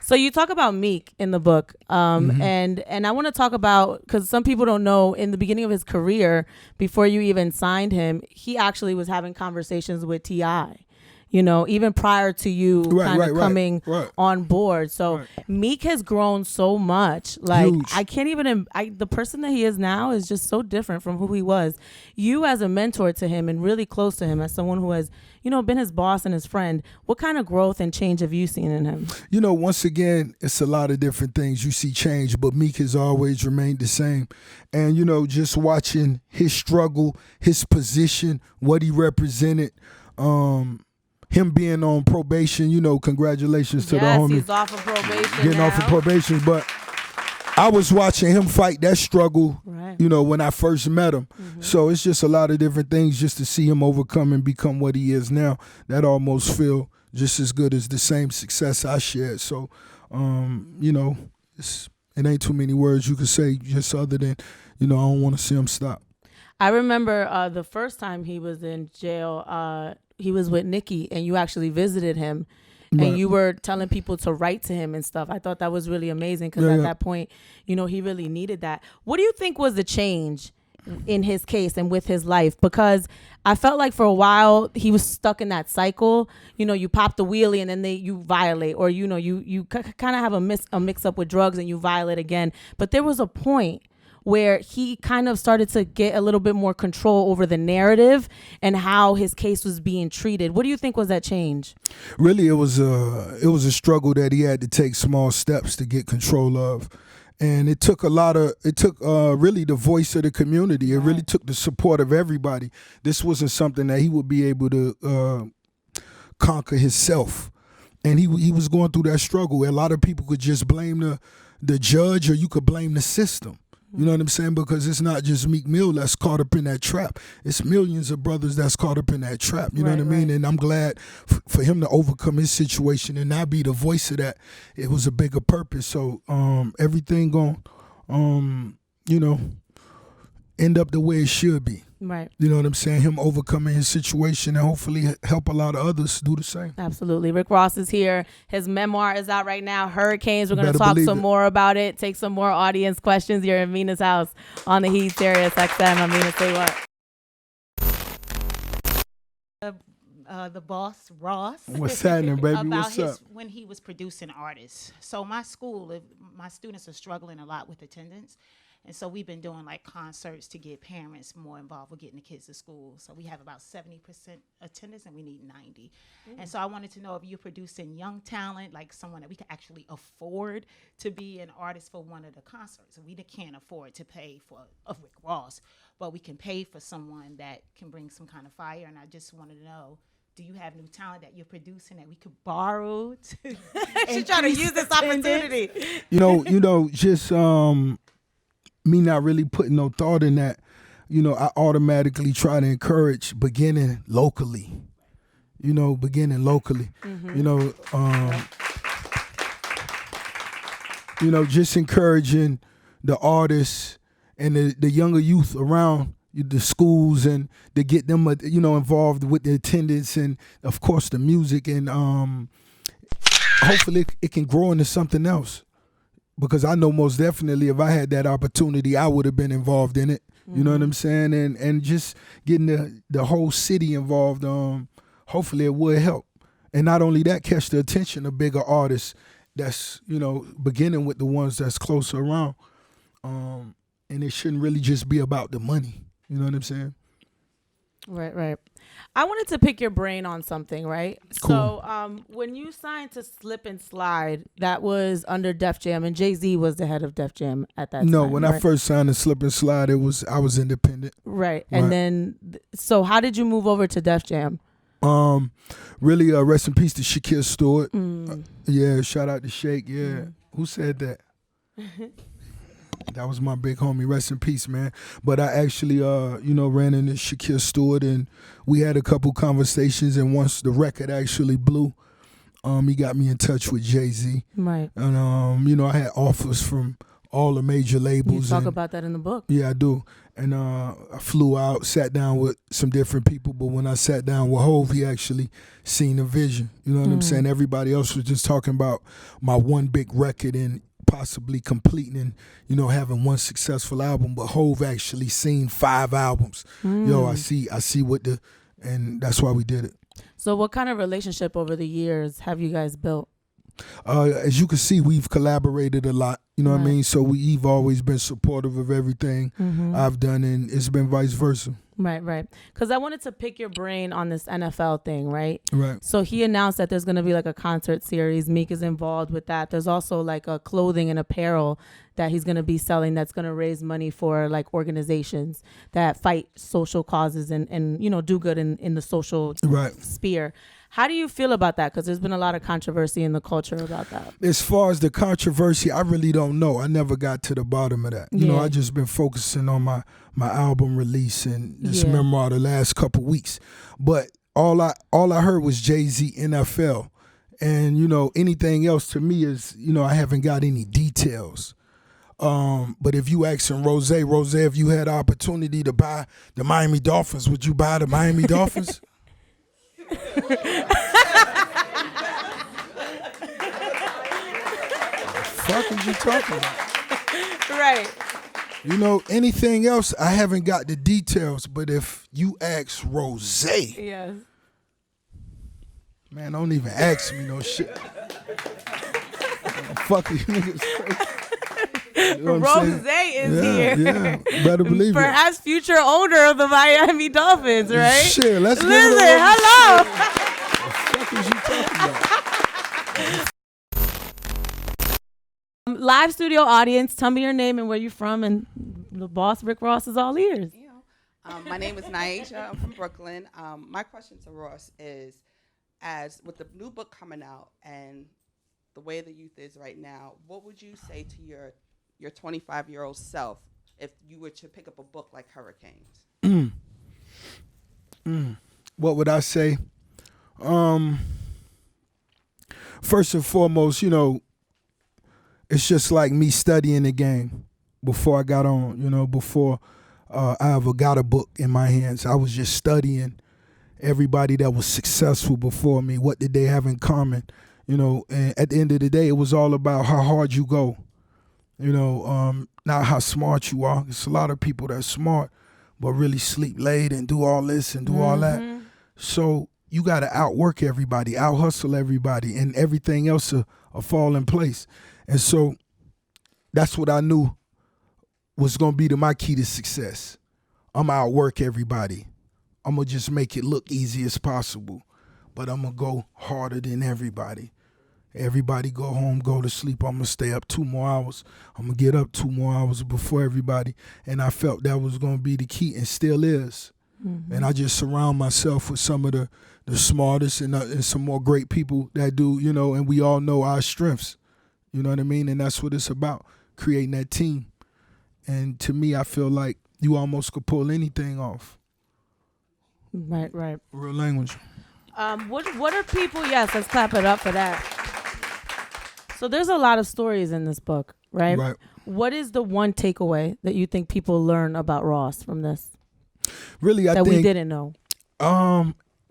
So you talk about Meek in the book, and I want to talk about, because some people don't know, in the beginning of his career, before you even signed him, he actually was having conversations with T.I., you know, even prior to you coming on board. So Meek has grown so much. Like, huge. I can't even, the person that he is now is just so different from who he was. You as a mentor to him and really close to him, as someone who has, you know, been his boss and his friend, what kind of growth and change have you seen in him? You know, once again, it's a lot of different things you see change, but Meek has always remained the same. And, you know, just watching his struggle, his position, what he represented, him being on probation, you know, congratulations to the homie. He's off of probation Getting now. off of probation. But I was watching him fight that struggle, you know, when I first met him. So it's just a lot of different things just to see him overcome and become what he is now. That almost feel just as good as the same success I shared. So, you know, it ain't too many words you could say just other than, you know, I don't want to see him stop. I remember the first time he was in jail, he was with Nicki, and you actually visited him, and you were telling people to write to him and stuff. I thought that was really amazing, because at that point, you know, he really needed that. What do you think was the change in his case and with his life? Because I felt like for a while he was stuck in that cycle. You know, you pop the wheelie and then you violate, or, you know, you kind of have a mix up with drugs and you violate again. But there was a point where he kind of started to get a little bit more control over the narrative and how his case was being treated. What do you think was that change? Really, it was a struggle that he had to take small steps to get control of. And it took really the voice of the community. It really took the support of everybody. This wasn't something that he would be able to conquer himself. And he was going through that struggle. A lot of people could just blame the judge, or you could blame the system. You know what I'm saying? Because it's not just Meek Mill that's caught up in that trap. It's millions of brothers that's caught up in that trap. You know what I mean? And I'm glad for him to overcome his situation and not be the voice of that. It was a bigger purpose. So everything going, you know, end up the way it should be. Right. You know what I'm saying? Him overcoming his situation and hopefully help a lot of others do the same. Absolutely. Rick Ross is here. His memoir is out right now, Hurricanes. We're going to talk some more about it, take some more audience questions. You're in Mina's house on the Heat, SiriusXM. I'm Mina SayWhat. The boss, Ross. What's happening, baby? What's up? When he was producing artists. So my school, my students are struggling a lot with attendance. And so we've been doing like concerts to get parents more involved with getting the kids to school. So we have about 70% attendance and we need 90. And so I wanted to know if you're producing young talent, like someone that we can actually afford to be an artist for one of the concerts. We can't afford to pay for a Rick Ross, but we can pay for someone that can bring some kind of fire. And I just wanted to know, do you have new talent that you're producing that we could borrow? She's trying to use this opportunity. You know, just me not really putting no thought in that, you know, I automatically try to encourage beginning locally. You know, You know, just encouraging the artists and the younger youth around the schools, and to get them, you know, involved with the attendance and, of course, the music, and hopefully it can grow into something else. Because I know most definitely if I had that opportunity, I would have been involved in it. You know what I'm saying? And just getting the whole city involved, hopefully it would help. And not only that, catch the attention of bigger artists that's, you know, beginning with the ones that's closer around. And it shouldn't really just be about the money. You know what I'm saying? Right. I wanted to pick your brain on something, right? Cool. So when you signed to Slip and Slide, that was under Def Jam, and Jay-Z was the head of Def Jam at that time. No, when I first signed to Slip and Slide, I was independent. Right. And then, so how did you move over to Def Jam? Really, rest in peace to Shakir Stewart. Yeah, shout out to Shake. Yeah. Who said that? That was my big homie. Rest in peace, man. But I actually, you know, ran into Shakir Stewart, and we had a couple conversations. And once the record actually blew, he got me in touch with Jay-Z. Right. And, you know, I had offers from all the major labels. You talk about that in the book. Yeah, I do. And I flew out, sat down with some different people, but when I sat down with Hov, he actually seen a vision. You know what I'm saying? Everybody else was just talking about my one big record and possibly completing and, you know, having one successful album, but Hov actually seen 5 albums. Yo, I see what and that's why we did it. So what kind of relationship over the years have you guys built? As you can see, we've collaborated a lot. You know what I mean? So we've always been supportive of everything I've done, and it's been vice versa. Right. Because I wanted to pick your brain on this NFL thing, right? Right. So he announced that there's going to be like a concert series. Meek is involved with that. There's also like a clothing and apparel that he's going to be selling that's going to raise money for like organizations that fight social causes and you know, do good in the social sphere. How do you feel about that? Because there's been a lot of controversy in the culture about that. As far as the controversy, I really don't know. I never got to the bottom of that. You know, I just been focusing on my album release and this memoir the last couple weeks. But all I heard was Jay-Z NFL. And, you know, anything else to me is, you know, I haven't got any details. But if you asking Rose, if you had the opportunity to buy the Miami Dolphins, would you buy the Miami Dolphins? Fuck is you talking about? Right. You know, anything else, I haven't got the details, but if you ask Rose, yes, man, don't even ask me no shit. Fuck you niggas crazy. You know Rose is here. Yeah, better believe it. Perhaps future owner of the Miami Dolphins, right? Shit, let's listen. Hello. What the fuck is you talking about? Live studio audience, tell me your name and where you're from, and the boss Rick Ross is all ears. My name is Naisha. I'm from Brooklyn. My question to Ross is, as with the new book coming out and the way the youth is right now, what would you say to your 25-year-old self if you were to pick up a book like Hurricanes? What would I say? First and foremost, you know, it's just like me studying the game before I got on, you know, before I ever got a book in my hands. I was just studying everybody that was successful before me. What did they have in common? You know, and at the end of the day, it was all about how hard you go. You know, not how smart you are. There's a lot of people that's smart, but really sleep late and do all this and do all that. So you got to outwork everybody, out-hustle everybody, and everything else will fall in place. And so that's what I knew was going to be my key to success. I'm going to outwork everybody. I'm going to just make it look easy as possible, but I'm going to go harder than everybody. Everybody go home, go to sleep. I'm going to stay up 2 more hours. I'm going to get up 2 more hours before everybody. And I felt that was going to be the key, and still is. And I just surround myself with some of the smartest and some more great people that do, you know, and we all know our strengths. You know what I mean? And that's what it's about, creating that team. And to me, I feel like you almost could pull anything off. Right. Real language. What are people, yes, let's clap it up for that. So there's a lot of stories in this book, right? Right. What is the one takeaway that you think people learn about Ross from this? Really, I think think we didn't know.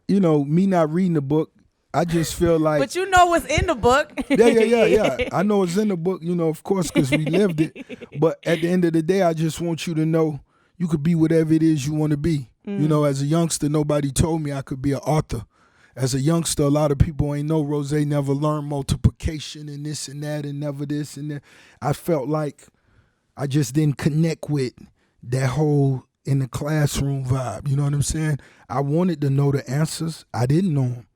You know, me not reading the book, I just feel like. But you know what's in the book. Yeah. I know it's in the book, you know, of course, because we lived it. But at the end of the day, I just want you to know you could be whatever it is you want to be. You know, as a youngster, nobody told me I could be an author. As a youngster, a lot of people ain't know Rose never learned multiplication and this and that and never this and that. I felt like I just didn't connect with that whole in the classroom vibe. You know what I'm saying? I wanted to know the answers. I didn't know them.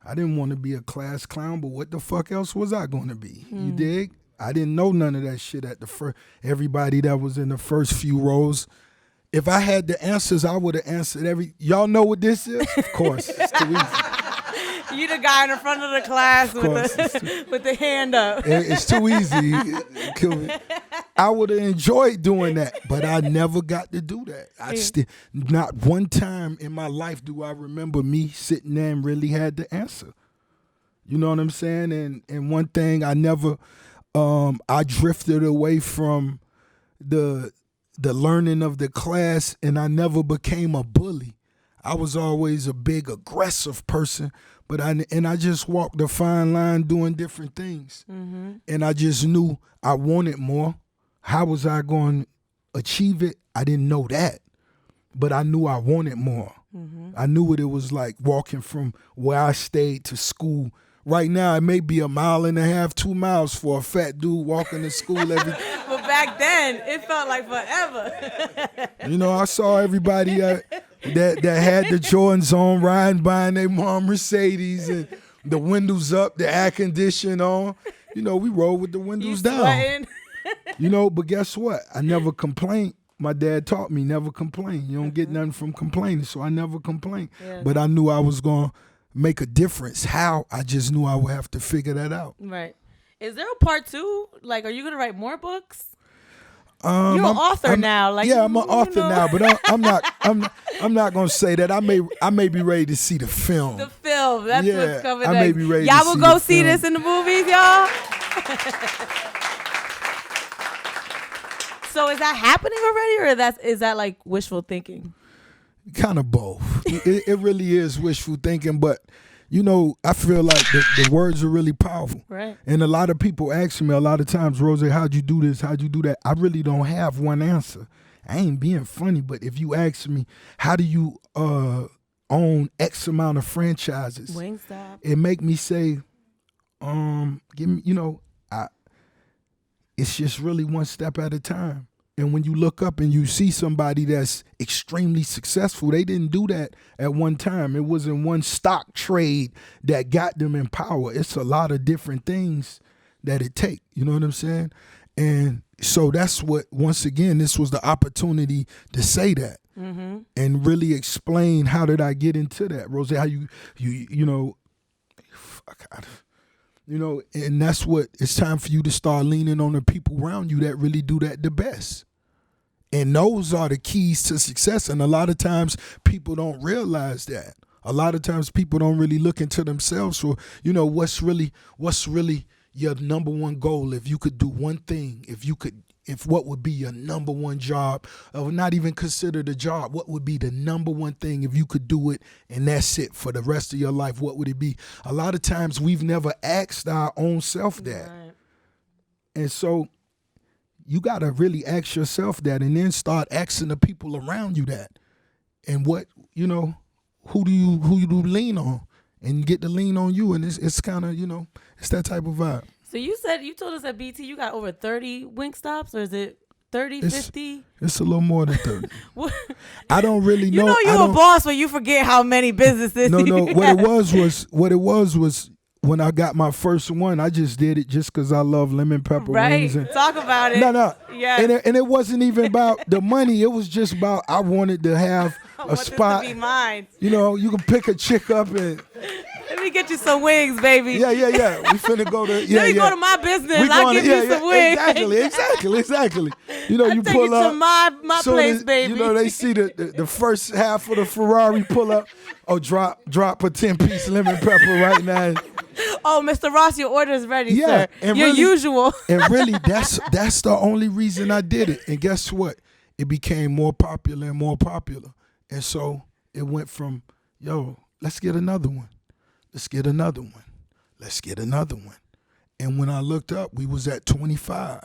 I didn't want to be a class clown, but what the fuck else was I going to be? You dig? I didn't know none of that shit at the first. Everybody that was in the first few rows. If I had the answers, I would have answered y'all know what this is? Of course. It's too easy. You the guy in the front of the class with the hand up. It's too easy. Kill me. I would have enjoyed doing that, but I never got to do that. Not one time in my life do I remember me sitting there and really had the answer. You know what I'm saying? And one thing I never I drifted away from the learning of the class, and I never became a bully. I was always a big aggressive person, but I just walked the fine line doing different things. And I just knew I wanted more. How was I going to achieve it? I didn't know that, but I knew I wanted more. I knew what it was like walking from where I stayed to school. Right now, it may be 1.5 miles, 2 miles for a fat dude walking to school every. But back then, it felt like forever. You know, I saw everybody that had the Jordans on riding by in their mom Mercedes and the windows up, the air conditioning on. You know, we rode with the windows down. Sweating. You know, but guess what? I never complained. My dad taught me never complain. You don't get nothing from complaining, so I never complained. Yeah. But I knew I was going to make a difference. How? I just knew I would have to figure that out. Right. Is there a part 2? Like, are you going to write more books? You're an author now. Like, yeah, I'm an author now, but I'm not gonna say that. I may be ready to see the film. The film. That's what's coming next. I may be ready. Y'all will go see this in the movies, y'all. So is that happening already, or is that like wishful thinking? Kind of both. It really is wishful thinking, but you know, I feel like the words are really powerful. Right. And a lot of people ask me a lot of times, Rose, how'd you do this? How'd you do that? I really don't have one answer. I ain't being funny, but if you ask me, how do you own X amount of franchises? Wingstop. It make me say, give me, you know, it's just really one step at a time. And when you look up and you see somebody that's extremely successful, they didn't do that at one time. It wasn't one stock trade that got them in power. It's a lot of different things that it takes. You know what I'm saying? And so that's what, once again, this was the opportunity to say that and really explain how did I get into that, Rose, how you know, you know, and that's what it's time for you to start leaning on the people around you that really do that the best. And those are the keys to success. And a lot of times people don't realize that. A lot of times people don't really look into themselves for, you know, what's really your number one goal. If you could do one thing, if what would be your number one job, or not even consider the job, what would be the number one thing if you could do it and that's it for the rest of your life, what would it be? A lot of times we've never asked our own self that. Right. And so you got to really ask yourself that and then start asking the people around you that. And what, you know, who do you lean on and get to lean on you. And it's kind of, you know, it's that type of vibe. So you told us at BT you got over 30 Wingstops, or is it 30, 50? It's a little more than 30. I don't really know. You know you're a boss when you forget how many businesses. No. What it was when I got my first one, I just did it just because I love lemon pepper wings. And talk about it. No. Yeah. And it wasn't even about the money. It was just about I wanted to have a spot. This to be mine. You know, you can pick a chick up and. Let me get you some wings, baby. Yeah. We finna go to. Let me go to my business. I'll give you some wings. Exactly. You know, you pull up to my place, baby. You know, they see the first half of the Ferrari pull up. Oh, drop a 10-piece lemon pepper right now. Oh, Mr. Ross, your order is ready, sir. And your usual. And really, that's the only reason I did it. And guess what? It became more popular and more popular. And so it went from, let's get another one. Let's get another one. Let's get another one. And when I looked up, we was at 25.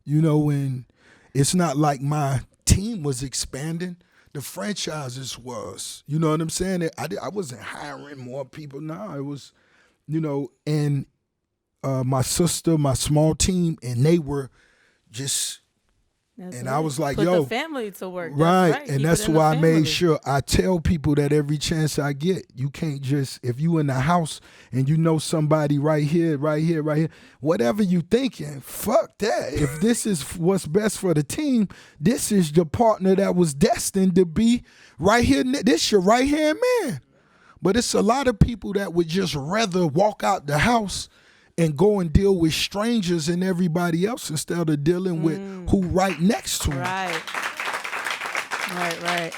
You know, and it's not like my team was expanding. The franchises was. You know what I'm saying? I wasn't hiring more people. No, it was, you know, and my sister, my small team, and they were just, I was like, put the family to work. Right. And that's why I made sure I tell people that every chance I get, you can't just, if you in the house and you know somebody right here, whatever you thinking, fuck that. If this is what's best for the team, this is your partner that was destined to be right here. This your right hand man. But it's a lot of people that would just rather walk out the house and go and deal with strangers and everybody else instead of dealing with who right next to them. Right.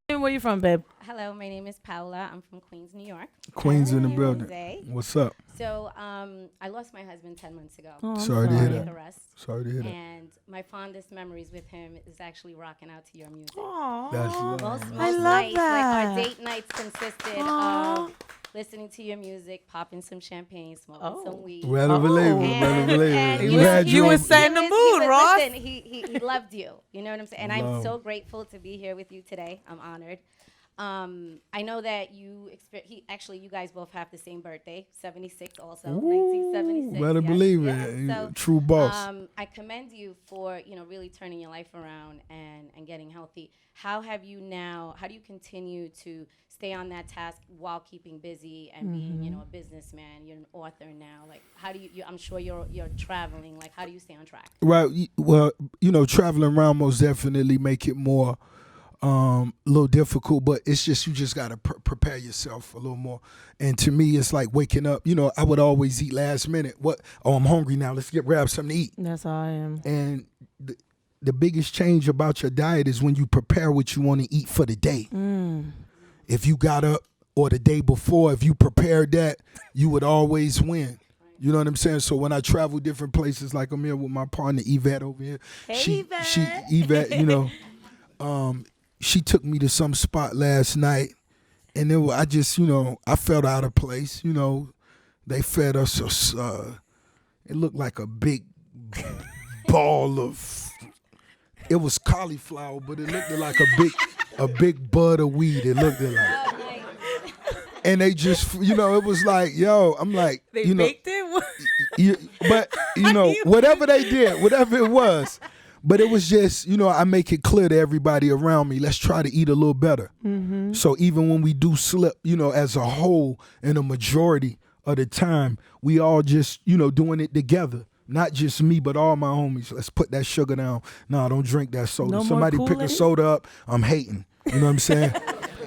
Where you from, babe? Hello, my name is Paula. I'm from Queens, New York. Queens in the Hi, building. Jose. What's up? So, I lost my husband 10 months ago. Oh, I'm Sorry to hear Cardiac that. arrest. Sorry to hear that. And my fondest memories with him is actually rocking out to your music. That's Most I love nights, that. like our date nights consisted of listening to your music, popping some champagne, smoking some weed. Better believe it. Better believe And it. he You had you your was setting the mood, Ross. Listen, he loved you. You know what I'm saying? And I'm Love. so grateful to be here with you today. I'm honored. I know that you guys both have the same birthday, 76 also, 1976. Better yes, believe yes. it. So, True boss. I commend you for, really turning your life around and getting healthy. How do you continue to stay on that task while keeping busy and being, a businessman? You're an author now. Like, how do you I'm sure you're traveling. Like, how do you stay on track? Right. Well, traveling around most definitely make it more a little difficult, but it's just you just got to prepare yourself a little more. And to me, it's like waking up. I would always eat last minute. I'm hungry now. Let's grab something to eat. That's how I am. And the biggest change about your diet is when you prepare what you want to eat for the day. If you got up or the day before, if you prepared that, you would always win. You know what I'm saying? So when I travel different places, like I'm here with my partner Yvette over here. Hey, Yvette, she took me to some spot last night, and I just, I felt out of place. They fed us it looked like a big ball of. It was cauliflower, but it looked like a big bud of weed. It looked like. And they just, it was like, I'm like, They baked it? but, whatever they did, whatever it was. But it was just, I make it clear to everybody around me, let's try to eat a little better. So even when we do slip, as a whole, in a majority of the time, we all just, doing it together. Not just me, but all my homies. Let's put that sugar down. No, don't drink that soda. No more Somebody pick a Kool-Aid? soda up, I'm hating. You know what I'm saying?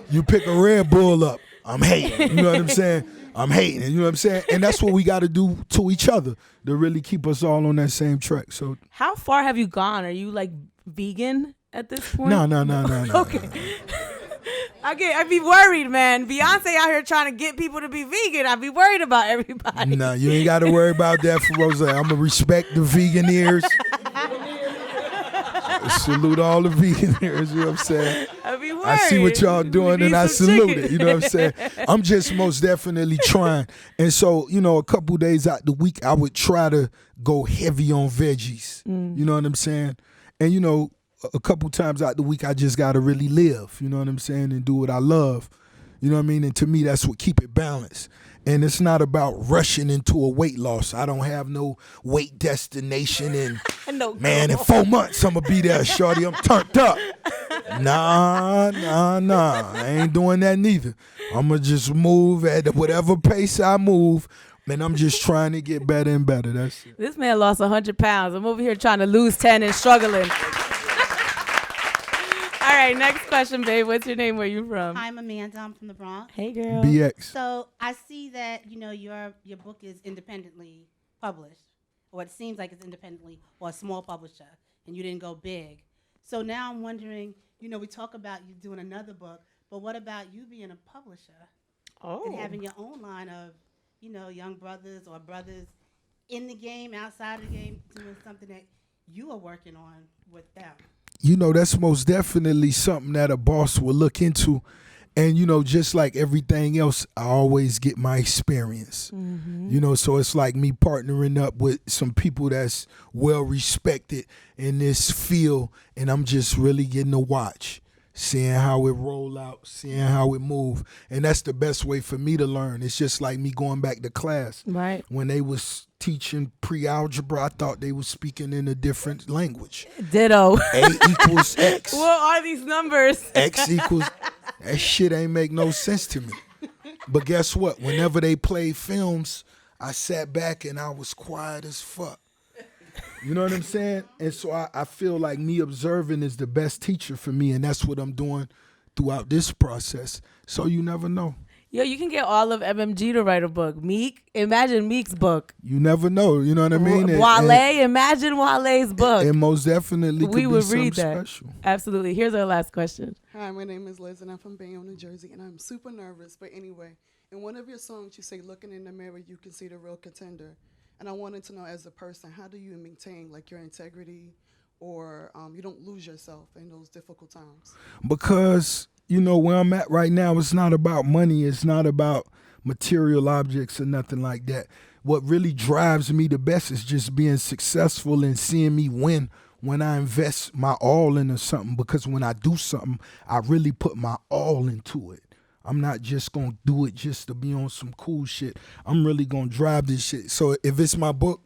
You pick a Red Bull up, I'm hating. You know what I'm saying? I'm hating. You know what I'm saying? And that's what we got to do to each other to really keep us all on that same track. So How far have you gone? Are you like vegan at this point? no. Okay. I'd be worried, man. Beyonce out here trying to get people to be vegan. I'd be worried about everybody. No, you ain't got to worry about that for Rose. I'm going to respect the vegan ears. Salute all the vegan ears, you know what I'm saying? I'd be worried. I see what y'all doing We and need I some salute chicken. it, you know what I'm saying? I'm just most definitely trying. And so, a couple days out the week, I would try to go heavy on veggies. You know what I'm saying? And, a couple times out the week, I just got to really live, you know what I'm saying, and do what I love. You know what I mean? And to me, that's what keep it balanced. And it's not about rushing into a weight loss. I don't have no weight destination and, No, man, in 4 months, I'm going to be there, shorty. I'm turned up. Nah. I ain't doing that neither. I'm going to just move at whatever pace I move. Man, I'm just trying to get better and better. That's it. This man lost 100 pounds. I'm over here trying to lose 10 and struggling. All right, next question, babe. What's your name? Where you from? I'm Amanda. I'm from the Bronx. Hey, girl. BX. So I see that your book is independently published, or it seems like it's independently, or a small publisher, and you didn't go big. So now I'm wondering, we talk about you doing another book, but what about you being a publisher and having your own line of, young brothers or brothers in the game, outside of the game, doing something that you are working on with them? That's most definitely something that a boss will look into. And, just like everything else, I always get my experience. So it's like me partnering up with some people that's well respected in this field. And I'm just really getting to watch, seeing how it roll out, seeing how it move. And that's the best way for me to learn. It's just like me going back to class. Right. When they was teaching pre-algebra, I thought they was speaking in a different language. Ditto. A equals X. What are these numbers? X equals, that shit ain't make no sense to me. But guess what? Whenever they played films, I sat back and I was quiet as fuck. You know what I'm saying? And so I feel like me observing is the best teacher for me, and that's what I'm doing throughout this process. So you never know. Yo, you can get all of MMG to write a book. Meek, imagine Meek's book. You never know. You know what I mean? Wale, imagine Wale's book. And most definitely could we would be read something that. special. Absolutely. Here's our last question. Hi, my name is Liz, and I'm from Bayonne, New Jersey, and I'm super nervous. But anyway, in one of your songs, you say, looking in the mirror, you can see the real contender. And I wanted to know, as a person, how do you maintain, like, your integrity, or you don't lose yourself in those difficult times? Because, you know, where I'm at right now, it's not about money. It's not about material objects or nothing like that. What really drives me the best is just being successful and seeing me win when I invest my all into something. Because when I do something, I really put my all into it. I'm not just going to do it just to be on some cool shit. I'm really going to drive this shit. So if it's my book,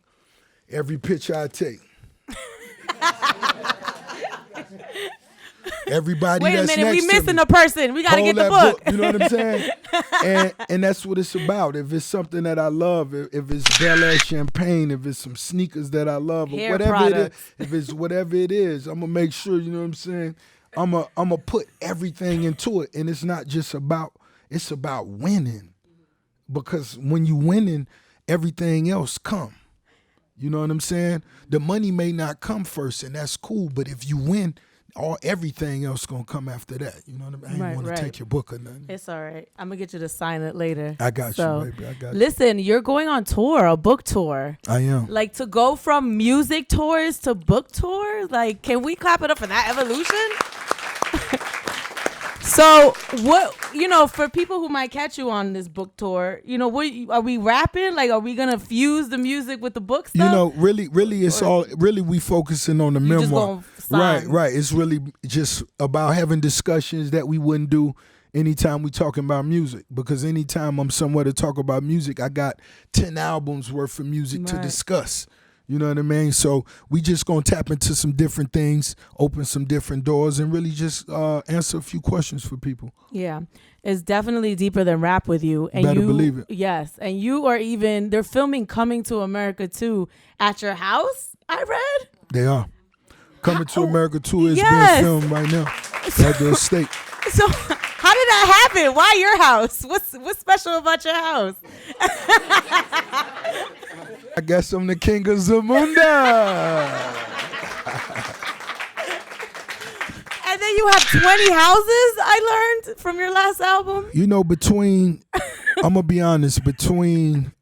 every picture I take, everybody Wait a that's minute, next we to missing me, a person. We got to hold get the that book. You know what I'm saying? and that's what it's about. If it's something that I love, if it's Bel Air champagne, if it's some sneakers that I love, or Hair whatever products. it is, if it's whatever it is, I'm gonna make sure, you know what I'm saying? I'm gonna put everything into it, and it's not just about. It's about winning, because when you winning, everything else come. You know what I'm saying? The money may not come first, and that's cool. But if you win, everything else gonna come after that. You know what I mean? I Right, ain't want right. to take your book or nothing. It's all right. I'm going to get you to sign it later. I got So, you, baby. I got you. Listen, you're going on tour, a book tour. I am. Like, to go from music tours to book tours, like, can we clap it up for that evolution? So, what, you know, for people who might catch you on this book tour, you know, what are we rapping? Like, are we going to fuse the music with the book stuff? You know, really, it's all really we focusing on the You just memoir. gonna sign. Right. It's really just about having discussions that we wouldn't do anytime we talking about music. Because anytime I'm somewhere to talk about music, I got 10 albums worth of music to Right. discuss. You know what I mean? So we just gonna tap into some different things, open some different doors, and really just answer a few questions for people. Yeah, it's definitely deeper than rap with you. And Better you, believe it. Yes, and you are even, they're filming Coming to America 2 at your house, I read? They are. Coming to America 2 is Yes. being filmed right now at the estate. So how did that happen? Why your house? What's special about your house? I guess I'm the king of Zamunda. And then you have 20 houses, I learned, from your last album. You know, I'm going to be honest, between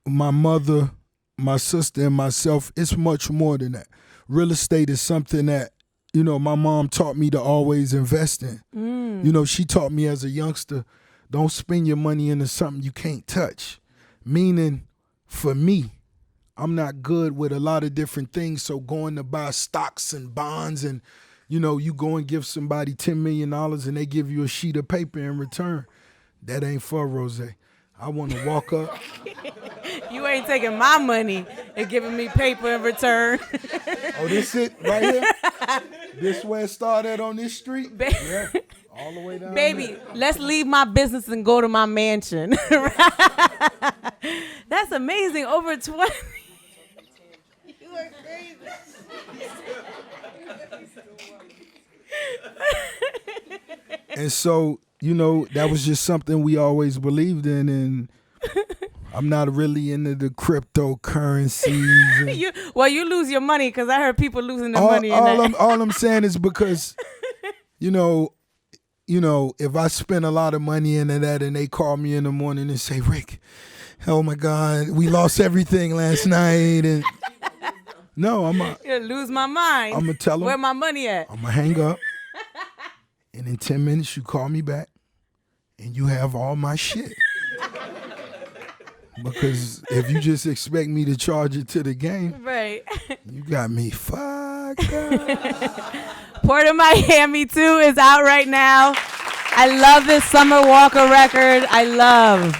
my mother, my sister, and myself, it's much more than that. Real estate is something that, you know, my mom taught me to always invest in. You know, she taught me as a youngster, don't spend your money into something you can't touch. Meaning, for me, I'm not good with a lot of different things, so going to buy stocks and bonds and, you know, you go and give somebody $10 million and they give you a sheet of paper in return, that ain't for Rose. I want to walk up. You ain't taking my money and giving me paper in return. Oh, this it right here? This where it started on this street? Yeah, all the way down Baby, there. let's leave my business and go to my mansion. That's amazing. Over 20. You are crazy. And so, you know, that was just something we always believed in, and I'm not really into the cryptocurrencies. And you lose your money because I heard people losing their money in that. all I'm saying is because, you know, if I spend a lot of money into that and they call me in the morning and say, Rick, oh my God, we lost everything last night, and no, I'm You lose my mind. I'm gonna tell them where my money at. I'm gonna hang up, and in 10 minutes you call me back, and you have all my shit. Because if you just expect me to charge it to the game, Right. you got me fucked up. Port of Miami 2 is out right now. I love this Summer Walker record. I love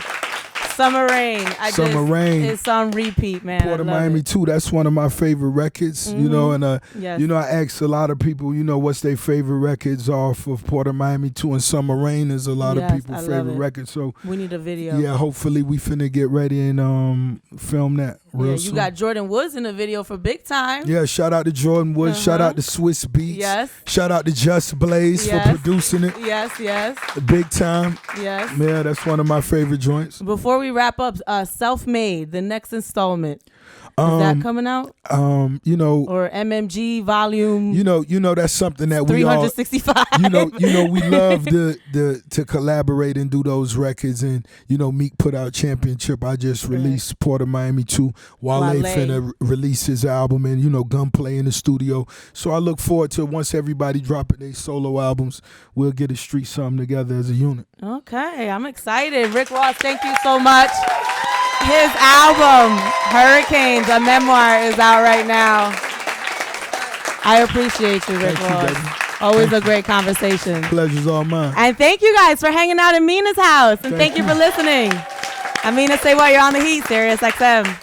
Summer Rain. Summer Rain. It's on repeat, man. Port of Miami 2, that's one of my favorite records, you know, and Yes. you know, I asked a lot of people, you know, what's their favorite records off of Port of Miami 2, and Summer Rain is a lot of Yes, I people's love favorite it. record. So We need a video. yeah, hopefully we finna get ready and film that Real You soon. got Jordan Woods in the video for Big Time. Yeah, shout out to Jordan Woods. Shout out to Swiss Beats. Yes. Shout out to Just Blaze Yes. for producing it. Yes. Big Time. Yes. Yeah, that's one of my favorite joints. Before we wrap up, Self-Made, the next installment. Is that coming out? You know, Or MMG volume you know that's something that we all 365. we love to collaborate and do those records. And Meek put out Championship. I just released Port of Miami 2. Wale finna release his album, and Gunplay in the studio. So I look forward to, once everybody dropping their solo albums, we'll get a street something together as a unit. Okay, I'm excited. Rick Ross, thank you so much. His album, Hurricanes, a memoir, is out right now. I appreciate you, Rick Ross. Baby. Always a great conversation. Pleasure's all mine. And thank you guys for hanging out in Mina's house. And thank you for listening. I'm Mina SayWhat. You're on The Heat, SiriusXM.